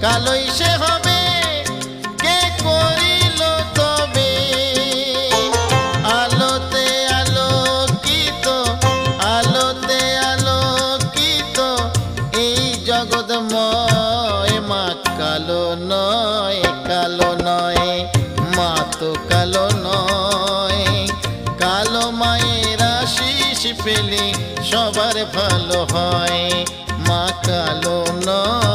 কালোই সে হবে কে করিল তবে। আলোতে আলোকিত, আলোতে আলোকিত এই জগৎময়। মা কালো নয়, কালো নয়, মা তো কালো নয়। কালো মায়ের আশিস পেলে সবার ভালো হয়। মা কালো নয়।